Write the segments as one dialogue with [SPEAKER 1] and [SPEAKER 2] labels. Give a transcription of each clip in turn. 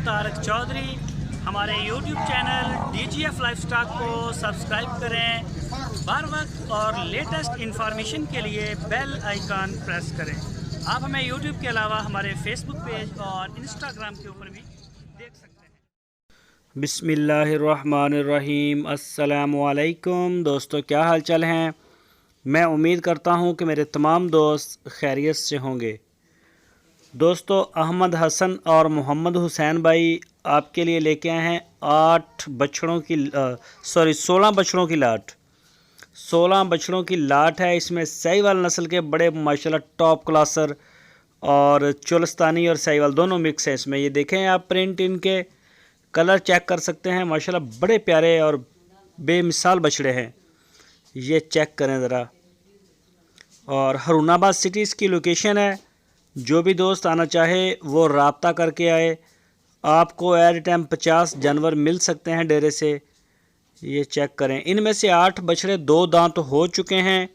[SPEAKER 1] तारक चौधरी। हमारे YouTube channel DGF lifestyle को subscribe करें। हर वक्त और लेटेस्ट इंफॉर्मेशन के लिए बेल आइकन प्रेस करें। आप हमें YouTube के अलावा हमारे Facebook पेज और Instagram के ऊपर भी देख सकते हैं। बिस्मिल्लाहिर्रहमानिर्रहीम। अस्सलामुअलैकुम दोस्तों, क्या हाल चाल हैं। मैं उम्मीद करता हूं कि मेरे तमाम दोस्त खैरियत से होंगे। दोस्तों, अहमद हसन और मोहम्मद हुसैन भाई आपके लिए लेके आए हैं 16 बछड़ों की लाट। 16 बछड़ों की लाट है। इसमें साहिवाल नस्ल के बड़े माशाल्लाह टॉप क्लासर और चोलस्तानी और साहिवाल दोनों मिक्स है इसमें। ये देखें आप, प्रिंट इनके कलर चेक कर सकते हैं। माशाल्लाह बड़े प्यारे और बेमिसाल बछड़े हैं। ये चेक करें ज़रा। और हरूनाबाद सिटी इसकी लोकेशन है। जो भी दोस्त आना चाहे वो राब्ता करके आए। आपको एट टाइम 50 जानवर मिल सकते हैं डेरे से। ये चेक करें। इनमें से 8 बछड़े 2 दांत हो चुके हैं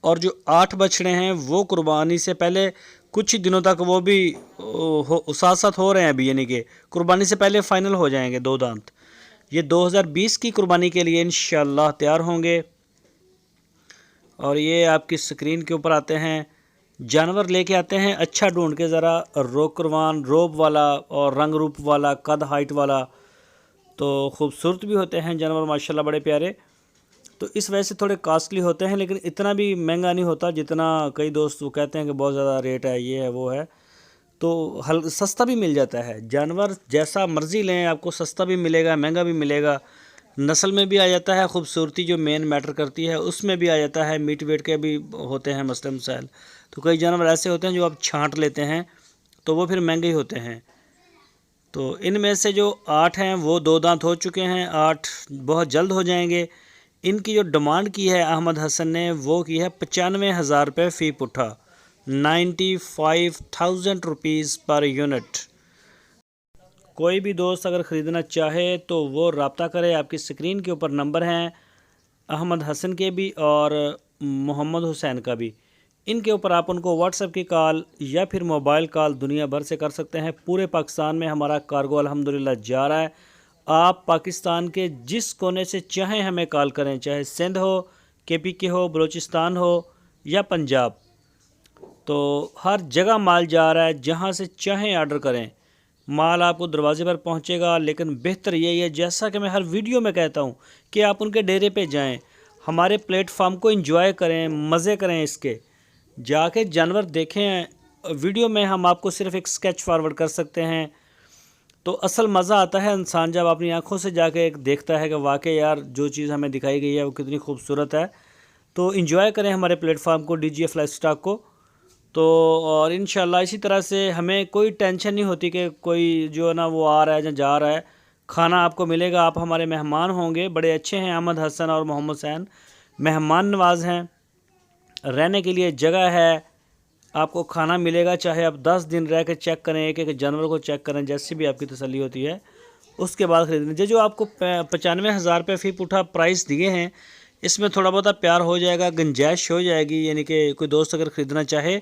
[SPEAKER 1] और जो 8 बछड़े हैं वो कुर्बानी से पहले कुछ ही दिनों तक वो भी साथ साथ हो रहे हैं अभी, यानी कि कुर्बानी से पहले फ़ाइनल हो जाएंगे 2 दांत। ये 2020 की कुर्बानी के लिए इंशाअल्लाह तैयार होंगे। और ये आपकी स्क्रीन के ऊपर आते हैं। जानवर लेके आते हैं अच्छा ढूंढ के ज़रा, रोकरवान रोब वाला और रंग रूप वाला, कद हाइट वाला। तो खूबसूरत भी होते हैं जानवर माशाल्लाह, बड़े प्यारे। तो इस वजह से थोड़े कॉस्टली होते हैं, लेकिन इतना भी महंगा नहीं होता जितना कई दोस्त वो कहते हैं कि बहुत ज़्यादा रेट है, ये है वो है। तो सस्ता भी मिल जाता है। जानवर जैसा मर्ज़ी लें, आपको सस्ता भी मिलेगा, महंगा भी मिलेगा। नस्ल में भी आ जाता है, खूबसूरती जो मेन मैटर करती है उसमें भी आ जाता है। मीट वेट के भी होते हैं मसले मसाइल। तो कई जानवर ऐसे होते हैं जो आप छांट लेते हैं तो वो फिर महंगे ही होते हैं। तो इनमें से जो 8 हैं वो 2 दांत हो चुके हैं, 8 बहुत जल्द हो जाएंगे। इनकी जो डिमांड की है अहमद हसन ने, वो की है 95,000 रुपये फ़ी पुट्ठा, 95,000 रुपीज़ पर यूनिट। कोई भी दोस्त अगर ख़रीदना चाहे तो वो रब्ता करे। आपकी स्क्रीन के ऊपर नंबर हैं अहमद हसन के भी और मोहम्मद हुसैन का भी। इनके ऊपर आप उनको व्हाट्सएप की कॉल या फिर मोबाइल कॉल दुनिया भर से कर सकते हैं। पूरे पाकिस्तान में हमारा कार्गो अल्हम्दुलिल्लाह जा रहा है। आप पाकिस्तान के जिस कोने से चाहें हमें कॉल करें, चाहे सिंध हो, KPK हो, बलूचिस्तान हो या पंजाब, तो हर जगह माल जा रहा है। जहाँ से चाहें आर्डर करें, माल आपको दरवाजे पर पहुंचेगा। लेकिन बेहतर यही है, जैसा कि मैं हर वीडियो में कहता हूं, कि आप उनके डेरे पे जाएं, हमारे प्लेटफार्म को एंजॉय करें, मज़े करें इसके, जाके जानवर देखें। वीडियो में हम आपको सिर्फ एक स्केच फॉरवर्ड कर सकते हैं। तो असल मज़ा आता है इंसान जब अपनी आँखों से जाके एक देखता है कि वाकई यार जो चीज़ हमें दिखाई गई है वो कितनी खूबसूरत है। तो एंजॉय करें हमारे प्लेटफार्म को, DGF लाइफस्टाइल को। तो और इंशाल्लाह इसी तरह से हमें कोई टेंशन नहीं होती कि कोई जो है ना वो आ रहा है या जा रहा है। खाना आपको मिलेगा, आप हमारे मेहमान होंगे। बड़े अच्छे हैं अहमद हसन और मोहम्मद हुसैन, मेहमान नवाज हैं। रहने के लिए जगह है, आपको खाना मिलेगा। चाहे आप 10 दिन रह के चेक करें, एक एक जानवर को चेक करें, जैसी भी आपकी तसल्ली होती है उसके बाद ख़रीदें। जो आपको 95,000 रुपये फ़ी पुट्ठा प्राइस दिए हैं, इसमें थोड़ा बहुत प्यार हो जाएगा, गुंजाइश हो जाएगी। यानी कि कोई दोस्त अगर ख़रीदना चाहे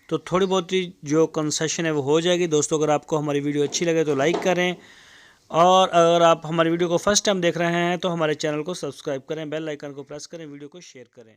[SPEAKER 1] तो थोड़ी बहुत जो कंसेशन है वो हो जाएगी। दोस्तों, अगर आपको हमारी वीडियो अच्छी लगे तो लाइक करें, और अगर आप हमारी वीडियो को फर्स्ट टाइम देख रहे हैं तो हमारे चैनल को सब्सक्राइब करें, बेल आइकन को प्रेस करें, वीडियो को शेयर करें।